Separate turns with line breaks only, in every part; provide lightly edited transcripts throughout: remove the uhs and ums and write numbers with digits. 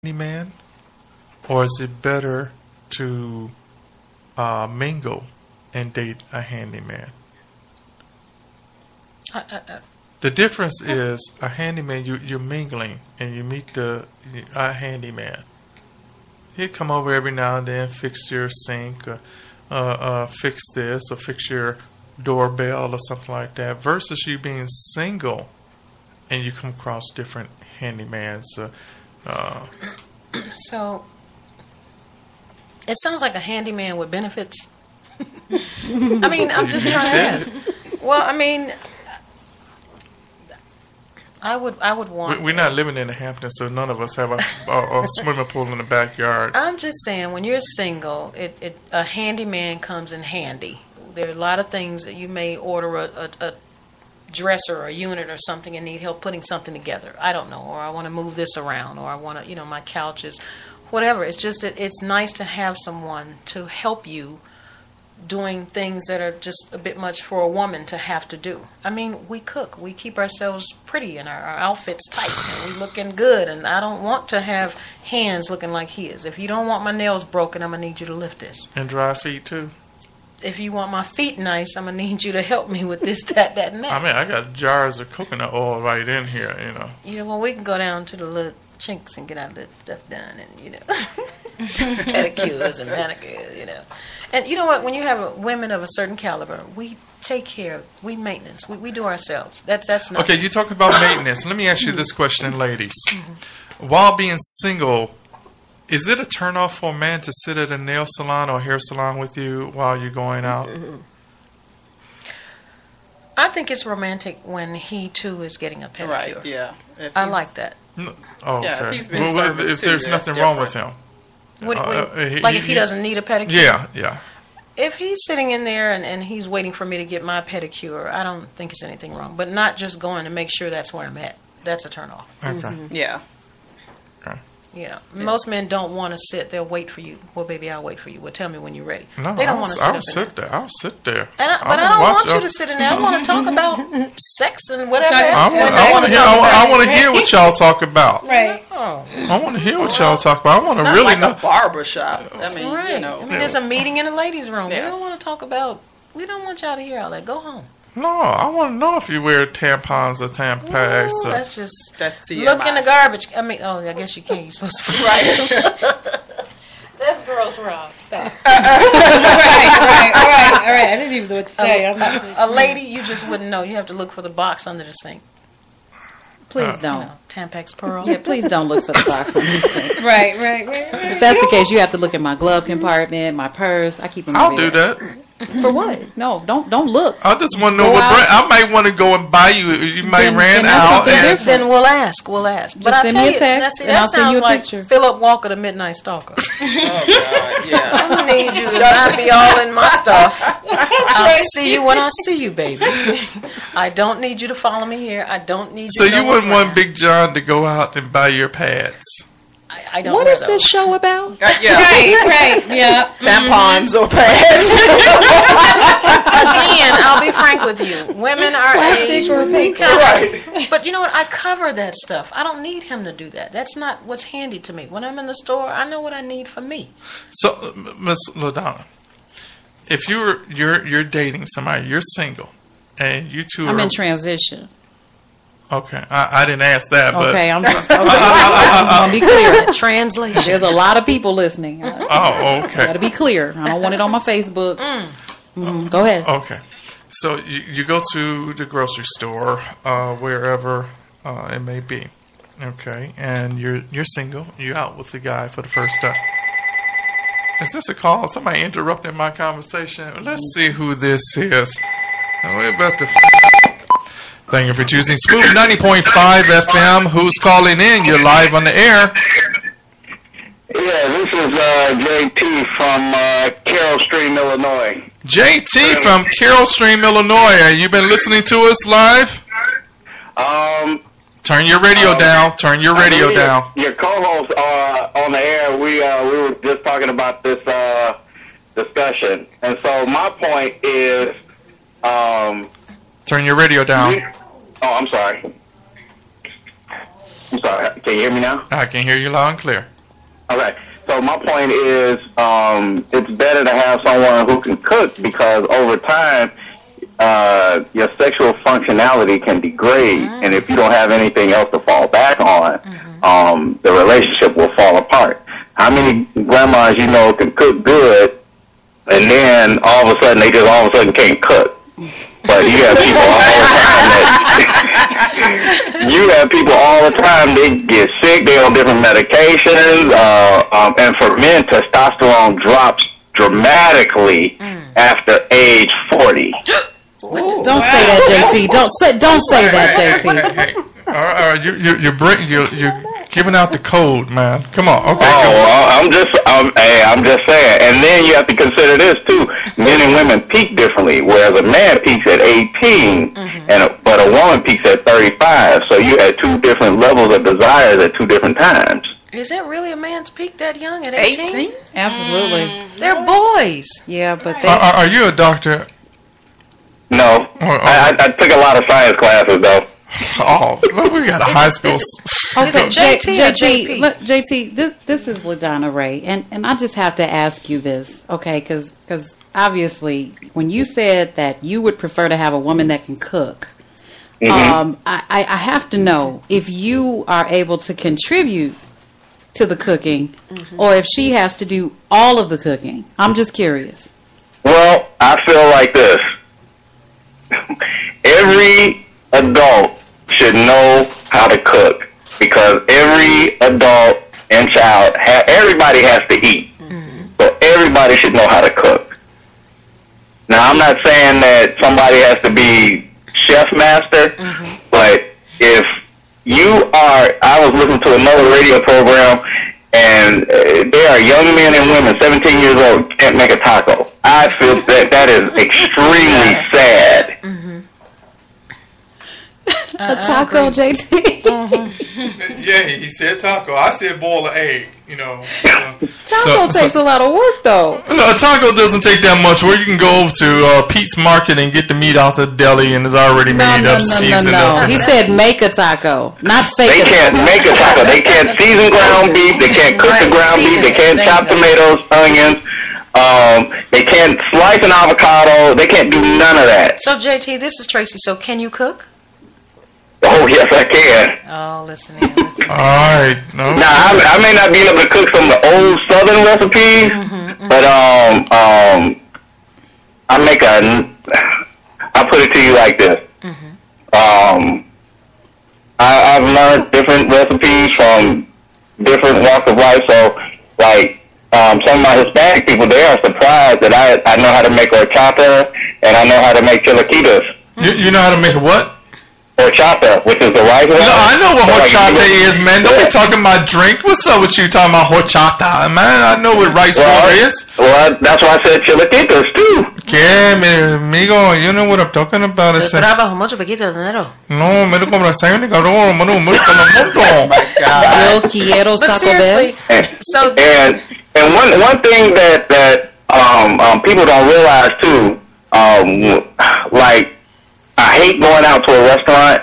handyman, or is it better to mingle and date a handyman? The difference is a handyman, you're mingling and you meet a handyman. He'd come over every now and then, fix your sink, fix this, or fix your doorbell or something like that, versus you being single and you come across different handymans.
So, it sounds like a handyman with benefits. I mean, I'm just trying to ask. Well, I mean, I would want.
We're not living in the Hamptons, so none of us have a swimming pool in the backyard.
I'm just saying, when you're single, a handyman comes in handy. There are a lot of things that you may order a dresser or a unit or something and need help putting something together. I don't know, or I want to move this around, or I want to, my couch is, whatever. It's just that it's nice to have someone to help you doing things that are just a bit much for a woman to have to do. I mean, we cook. We keep ourselves pretty and our outfits tight and we looking good, and I don't want to have hands looking like his. If you don't want my nails broken, I'm going to need you to lift this.
And dry feet, too.
If you want my feet nice, I'm going to need you to help me with this, that, and that.
I mean, I got jars of coconut oil right in here,
Yeah, well, we can go down to the little chinks and get our little stuff done and, pedicures and manicures, And you know what? When you have women of a certain caliber, we take care, we maintenance, we do ourselves. That's not.
Okay, you talk about maintenance. Let me ask you this question, ladies. While being single, is it a turnoff for a man to sit at a nail salon or hair salon with you while you're going out?
I think it's romantic when he too is getting a pedicure.
Right, yeah.
I like that.
No, oh, okay.
Yeah, if he's been
if there's nothing wrong with him.
If he doesn't need a pedicure?
Yeah.
If he's sitting in there and he's waiting for me to get my pedicure, I don't think it's anything wrong. But not just going to make sure that's where I'm at. That's a turn off.
Okay.
Yeah.
Okay.
Most men don't want to sit. They'll wait for you. Well, baby, I'll wait for you. Well, tell me when you're ready.
No,
they don't want to sit there.
I'll sit there.
But I don't want you to sit in there. I want to talk about sex and whatever else.
I want to hear what y'all talk about.
Right.
I want to hear what y'all talk about. I want to really know.
A barbershop. I mean,
right. There's a meeting in the ladies' room.
Yeah.
We don't want to talk about. We don't want y'all to hear all that. Go home.
No, I want to know if you wear tampons or tampax.
That's
TMI.
Look in the garbage. I mean, I guess you can't. You're supposed to be right. That's gross, Rob. Stop.
All right. I didn't even know what to say.
A lady, you just wouldn't know. You have to look for the box under the sink.
Please don't.
Tampax Pearl.
Yeah, please don't look for the box on the sink.
Right.
If that's the case, you have to look in my glove compartment, my purse. I keep them.
I'll do that.
For what? No, don't look.
I just want to know what brand. I might want to go and buy you. You might ran out.
Then we'll ask. But I'll tell you, that sounds like Philip Walker, the Midnight Stalker.
Oh, God, yeah.
I'm going to need you to not be all in my stuff. I'll see you when I see you, baby. I don't need you to follow me here. I don't need you
So you wouldn't want Big John to go out and buy your pads?
I don't
What is this show about?
Yeah.
Right. Yeah.
Tampons or pads.
Again, I'll be frank with you. Women are
Plastic or paper.
Right.
But you know what? I cover that stuff. I don't need him to do that. That's not what's handy to me. When I'm in the store, I know what I need for me.
So, Miss LaDonna, if you're dating somebody, you're single, and you two
I'm in transition.
Okay, I didn't ask that, but
okay, I'm gonna be clear.
Translation.
There's a lot of people listening.
Oh, okay.
Gotta be clear. I don't want it on my Facebook. Go ahead.
Okay, so you go to the grocery store, wherever it may be. Okay, and you're single. You're out with the guy for the first time. Is this a call? Somebody interrupted my conversation. Let's see who this is. We're about to. Thank you for choosing Smooth 90.5 FM. Who's calling in? You're live on the air.
Yeah, this is JT from Carroll Stream, Illinois.
JT from Carroll Stream, Illinois. Have you been listening to us live? Turn your radio down. Turn your radio down.
Your co-hosts are on the air. We were just talking about this discussion, and so my point is.
Turn your radio down.
I'm sorry. Can you hear me now?
I can hear you loud and clear.
Okay. So my point is, it's better to have someone who can cook because over time, your sexual functionality can degrade, and if you don't have anything else to fall back on, the relationship will fall apart. How many grandmas you know can cook good, and then all of a sudden they just all of a sudden can't cook? But you have people all the time you have people all the time, they get sick, they're on different medications, and for men, testosterone drops dramatically after age 40.
Don't say that, JT. Don't say that, JT.
All right, you're giving out the code, man. Come on, okay.
Oh, well, I'm just saying. And then you have to consider this too. Men and women peak differently, whereas a man peaks at 18, but a woman peaks at 35. So you had two different levels of desires at two different times.
Is that really a man's peak that young at 18?
Absolutely.
They're boys.
Yeah, but they.
Are you a doctor?
No, I took a lot of science classes though.
Oh, look, we got a high school.
Okay,
JT or
JT, look, JT, this is LaDonna Ray, and I just have to ask you this, okay? Because obviously, when you said that you would prefer to have a woman that can cook, I have to know if you are able to contribute to the cooking, or if she has to do all of the cooking. I'm just curious.
Well, I feel like this. Every adult should know how to cook because every adult and child, everybody has to eat. So everybody should know how to cook. Now, I'm not saying that somebody has to be chef master, but if you are, I was listening to another radio program, and there are young men and women, 17 years old, can't make a taco. I feel that is extremely sad.
A taco, JT.
Yeah, he said taco. I said boil an egg. You know.
Taco takes a lot of work, though.
No, a taco doesn't take that much work. You can go over to Pete's Market and get the meat out the deli, and it's already made up, seasoned up.
He said make a taco, not fake.
They can't make a taco. They can't season ground beef. They can't cook the ground beef. They can't chop tomatoes, onions. They can't slice an avocado. They can't do none of that.
So, JT, this is Tracy. So, can you cook?
Oh, yes, I can.
Oh, listen here. Listen.
All right. No.
Now, I may not be able to cook some of the old Southern recipes, but I'll put it to you like this. I've learned different recipes from different walks of life. So, like, some of my Hispanic people, they are surprised that I know how to make horchata and I know how to make chilaquitas.
You know how to make a what?
Horchata, which is the rice one.
No, I know what horchata is, man. Don't be talking about drink. What's up with you talking about horchata, man? I know what rice water is.
Well, that's why I said chilaquitas, too.
¿Qué, mi amigo? You know what I'm talking about.
Trabajo mucho, poquito dinero.
No, me lo compro sangre, cabrón. Me lo mucho.
Yo quiero
But
Taco
seriously,
Bell.
so
And one thing that people don't realize too, like, I hate going out to a restaurant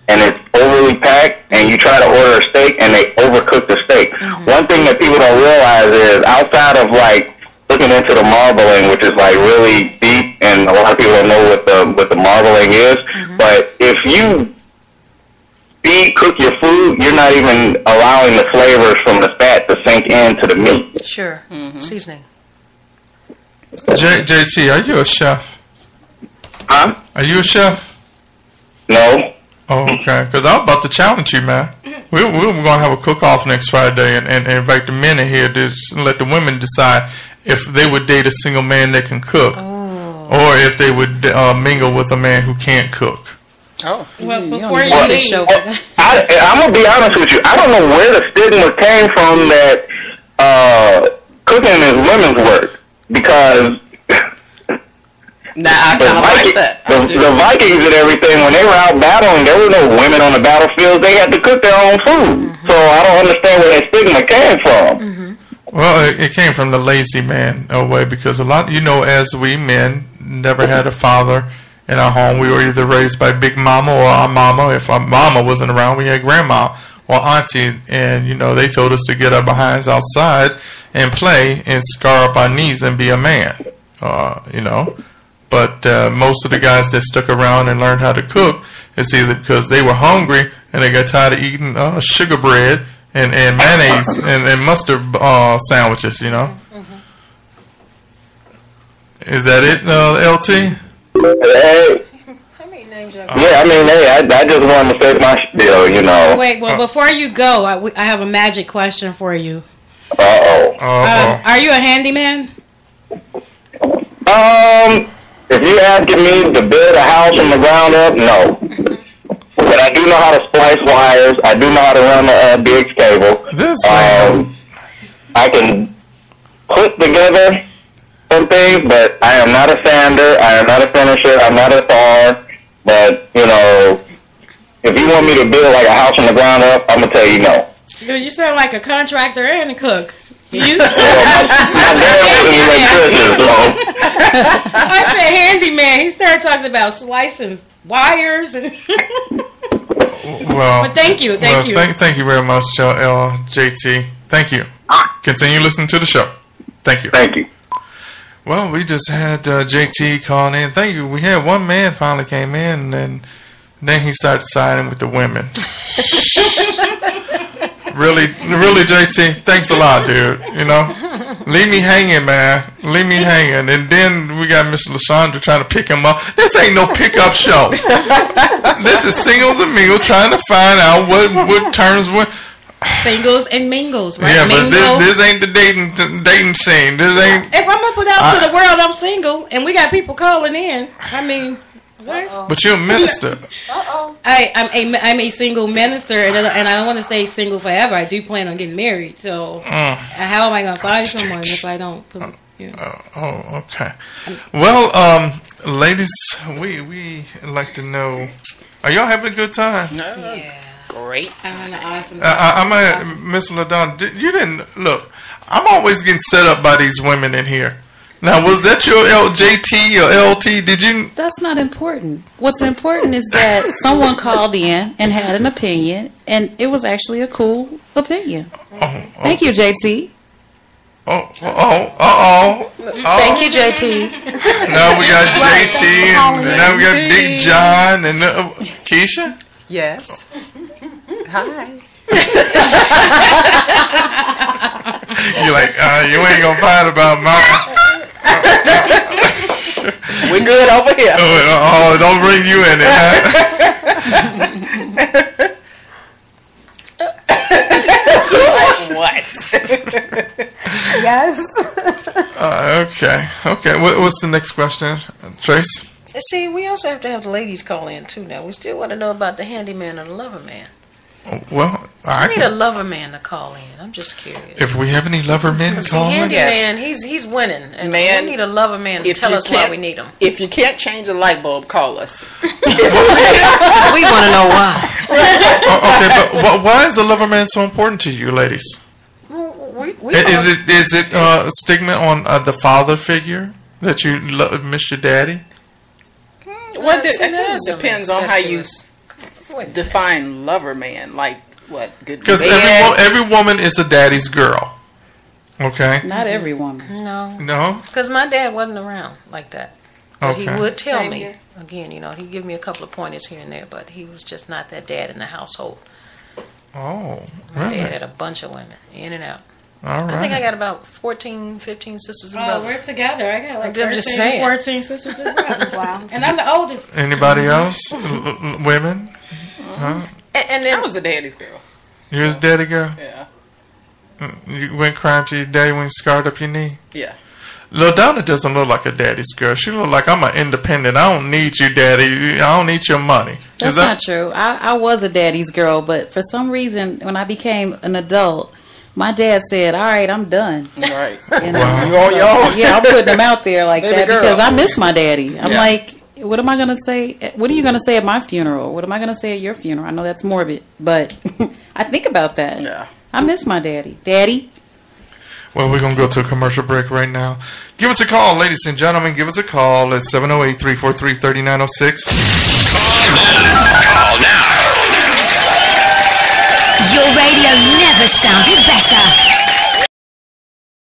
and it's overly packed and you try to order a steak and they overcook the steak. One thing that people don't realize is outside of like looking into the marbling, which is like really deep, and a lot of people don't know what the marbling is, but if you cook your food, you're not even allowing the flavors from the fat to sink into the meat.
sure, seasoning.
JT, are you a chef?
Huh?
Are you a chef?
No.
Oh, okay. Because I'm about to challenge you, man. We're going to have a cook-off next Friday and invite the men in here to let the women decide if they would date a single man that can cook, or if they would mingle with a man who can't cook.
Well,
You
before
don't
you
need this
leave,
show for that.
I'm going to be honest with you. I don't know where the stigma came from that cooking is women's work, because
Nah, I kind of like that.
the Vikings and everything, when they were out battling, there were no women on the battlefield. They had to cook their own food. So I don't understand where that stigma came from.
Well, it came from the lazy man way, because a lot, as we men never had a father in our home. We were either raised by Big Mama or our mama. If our mama wasn't around, we had Grandma, or auntie, and they told us to get our behinds outside and play and scar up our knees and be a man. But most of the guys that stuck around and learned how to cook, it's either because they were hungry and they got tired of eating sugar bread and mayonnaise and mustard sandwiches. Is that it, LT?
Hey. Yeah, I just wanted to say my spiel,
Wait, well, before you go, I have a magic question for you.
Uh-oh.
Are you a handyman?
If you're asking me to build a house from the ground up, no. But I do know how to splice wires. I do know how to run a DX cable. I can put together some things, but I am not a sander. I am not a finisher. I'm not a Thor. But, if you want me to build like a house from the ground up, I'm going to tell you no.
You sound like a contractor and a cook.
My dad was an electrician, so.
I said handyman. He started talking about slicing wires and.
Well,
but thank you.
Thank you very much, JT. Thank you. Continue listening to the show. Thank you.
Thank you.
Well, we just had JT calling in. Thank you. We had one man finally came in, and then he started siding with the women. Really, JT, thanks a lot, dude. Leave me hanging, man. Leave me hanging. And then we got Miss LaShondra trying to pick him up. This ain't no pickup show. This is Singles and Mingle trying to find out what turns with.
Singles and mingles, right?
Yeah, but this ain't the dating scene. This ain't.
If I'm gonna put out to the world I'm single, and we got people calling in, what?
But you're a minister.
I'm a single minister, and I don't want to stay single forever. I do plan on getting married. So how am I gonna find someone if I don't?
Okay. Well, ladies, we like to know. Are y'all having a good time?
Yeah. Great.
Having an awesome
I'm Miss LaDonna. You didn't look. I'm always getting set up by these women in here. Now, was that your JT or LT? Did you?
That's not important. What's important is that someone called in and had an opinion, and it was actually a cool opinion. Thank you, JT.
Thank you, JT.
Now we got JT, and now we got Big John and Keisha.
Yes. Hi.
You're like, you ain't gonna find about mine.
We're good over here.
Oh, don't bring you in it, huh?
What? Yes.
Okay. What's the next question, Trace?
See, we also have to have the ladies call in too. Now we still want to know about the handyman and the lover man.
Well,
I need a lover man to call in. I'm just curious.
If we have any lover men calling,
handyman, he's winning, and we need a lover man to tell us why we need him.
If you can't change a light bulb, call us.
We want to know why.
Okay, but why is a lover man so important to you, ladies? Is it a stigma on the father figure that you miss your daddy?
Well, it depends on how you define lover man. Like what?
Because every woman is a daddy's girl. Okay.
Not every woman.
No.
Because my dad wasn't around like that. But
Okay.
he would tell me again. He'd give me a couple of pointers here and there, but he was just not that dad in the household.
Oh,
My
really?
dad had a bunch of women in and out.
All right.
I think I got about 14, 15 sisters and brothers.
We're together. I got like
I'm just
13,
saying.
14 sisters and brothers. Wow. And I'm the oldest.
Anybody else? Women? Huh?
And then
I was a daddy's girl.
You was a daddy girl?
Yeah.
You went crying to your daddy when you scarred up your knee?
Yeah.
Lil Donna doesn't look like a daddy's girl. She look like I'm an independent. I don't need you, daddy. I don't need your money.
That's not true. I was a daddy's girl, but for some reason, when I became an adult, my dad said, "All right, I'm done."
Right.
You
Wow.
You on your own?
Yeah, I'm putting him out there like
Baby
that
girl.
because I miss my daddy. I'm
Yeah.
like, what am I going to say? What are you going to say at my funeral? What am I going to say at your funeral? I know that's morbid, but I think about that.
Yeah.
I miss my daddy. Daddy?
Well, we're going to go to a commercial break right now. Give us a call, ladies and gentlemen. Give us a call at 708-343-3906.
Call now. radio never sounded better.